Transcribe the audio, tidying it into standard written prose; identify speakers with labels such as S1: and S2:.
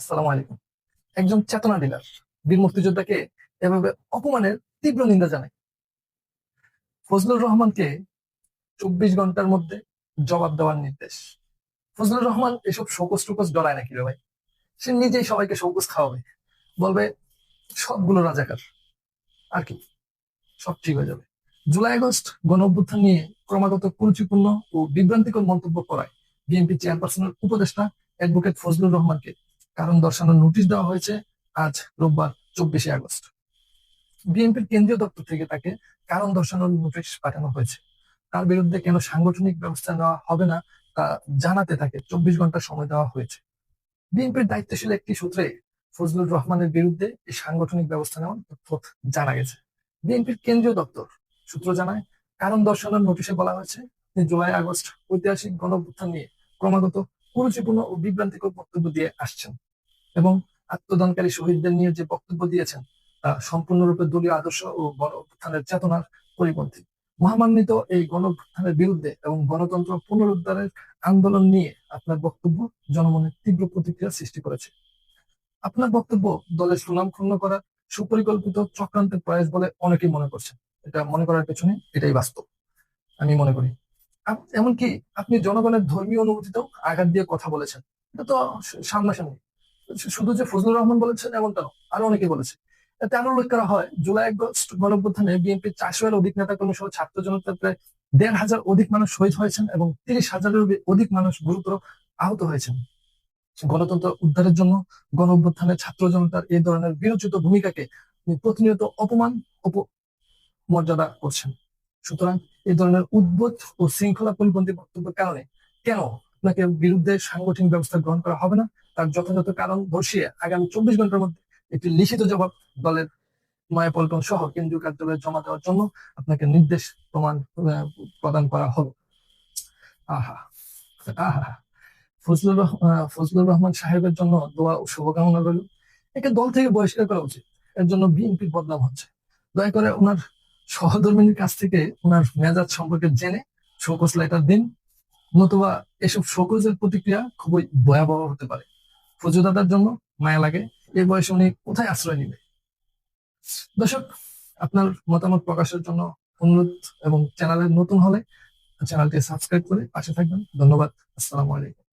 S1: আসসালামু আলাইকুম। একজন চেতনা ডিলার বীর মুক্তিযোদ্ধাকে এভাবে অপমানের তীব্র নিন্দা জানায়। ফজলুর রহমানকে 24 ঘন্টার মধ্যে জবাব দেওয়ার নির্দেশ। ফজলুর রহমান এসব শোকস টোকস ডরায় নাকি রে ভাই? সে নিজেই সবাইকে শোকস খাওয়াবে, বলবে সবগুলো রাজাকার, আর কি সব ঠিক হয়ে যাবে। জুলাই আগস্ট গণ অভ্যুত্থান নিয়ে ক্রমাগত কুরুচিপূর্ণ ও বিভ্রান্তিকর মন্তব্য করায় বিএনপি চেয়ারপারসনের উপদেষ্টা অ্যাডভোকেট ফজলুর রহমানকে কারণ দর্শানোর নোটিশ দেওয়া হয়েছে আজ রোববার 24 আগস্ট। বিএনপির কেন্দ্রীয় দপ্তর থেকে তাকে কারণ দর্শানোর নোটিশ পাঠানো হয়েছে। তার বিরুদ্ধে কেন সাংগঠনিক ব্যবস্থা নেওয়া হবে না তা জানাতে তাকে 24 ঘন্টা সময় দেওয়া হয়েছে। বিএনপির দায়িত্বশীল একটি সূত্রে ফজলুর রহমানের বিরুদ্ধে এই সাংগঠনিক ব্যবস্থা নেওয়ার তথ্য জানা গেছে। বিএনপির কেন্দ্রীয় দপ্তর সূত্র জানায়, কারণ দর্শানোর নোটিশে বলা হয়েছে যে জুলাই আগস্ট ঐতিহাসিক গণঅভ্যুত্থান নিয়ে ক্রমাগত কুরুচিপূর্ণ ও বিভ্রান্তিকর বক্তব্য দিয়ে আসছেন এবং আত্মদানকারী শহীদদের নিয়ে যে বক্তব্য দিয়েছেন তা সম্পূর্ণরূপে দলীয় আদর্শ ও গণ অভ্যুত্থানের চেতনার পরিপন্থী। মহামান্বিত এই গণ অভ্যুত্থানের বিরুদ্ধে এবং গণতন্ত্র পুনরুদ্ধারের আন্দোলন নিয়ে আপনার বক্তব্য জনমনে তীব্র প্রতিক্রিয়া সৃষ্টি করেছে। আপনার বক্তব্য দলের সুনাম ক্ষুণ্ণ করা সুপরিকল্পিত চক্রান্তের প্রয়াস বলে অনেকেই মনে করছেন। এটা মনে করার পেছনে এটাই বাস্তব, আমি মনে করি। এমনকি আপনি জনগণের ধর্মীয় অনুভূতিতেও আঘাত দিয়ে কথা বলেছেন। এটা তো সামনাসামনি। শুধু যে ফজলুর রহমান বলেছেন এমনটা নয়, আরো অনেকে বলেছে। এতে আরো উল্লেখ করা হয়, জুলাই আগস্ট গণঅভ্যুত্থানে বিএনপির 400-এর অধিক নেতা কর্মী সহ ছাত্র জনতার প্রায় 1,500 অধিক মানুষ শহীদ হয়েছেন এবং 30,000-এর অধিক মানুষ গুরুতর আহত হয়েছেন। গণতন্ত্র উদ্ধারের জন্য গণ অভ্যুত্থানে ছাত্র জনতার এই ধরনের বিরোচিত ভূমিকাকে তিনি প্রতিনিয়ত অপমান অপমর্যাদা করছেন। সুতরাং এই ধরনের উদ্ভট ও শৃঙ্খলা পরিপন্থী বক্তব্যের কারণে কেন আপনাকে বিরুদ্ধে সাংগঠনিক ব্যবস্থা গ্রহণ করা হবে না তার যথাযথ কারণ দর্শিয়ে আগামী 24 ঘন্টার মধ্যে একটি লিখিত জবাব দলের নয়াপল্টন সহ কেন্দ্রীয় কার্যালয়ে জমা দেওয়ার জন্য আপনাকে নির্দেশ প্রমাণ প্রদান করা হলো। আহা আহা ফজলুর রহমান সাহেবের জন্য দোয়া ও শুভকামনা রইল। একে দল থেকে বহিষ্কার করা উচিত। এর জন্য বিএনপির বদনাম হচ্ছে। দয়া করে ওনার সহধর্মিনীর কাছ থেকে ওনার মেজাজ সম্পর্কে জেনে শোকজ লেটার দিন, নতুবা এসব শোকজের প্রতিক্রিয়া খুবই ভয়াবহ হতে পারে। ফজলু দাদার জন্য মায়া লাগে, এই বয়সে উনি কোথায় আশ্রয় নিবে? দর্শক, আপনার মতামত প্রকাশের জন্য অনুরোধ এবং চ্যানেলে নতুন হলে চ্যানেলটি সাবস্ক্রাইব করে পাশে থাকবেন। ধন্যবাদ। আসসালামু আলাইকুম।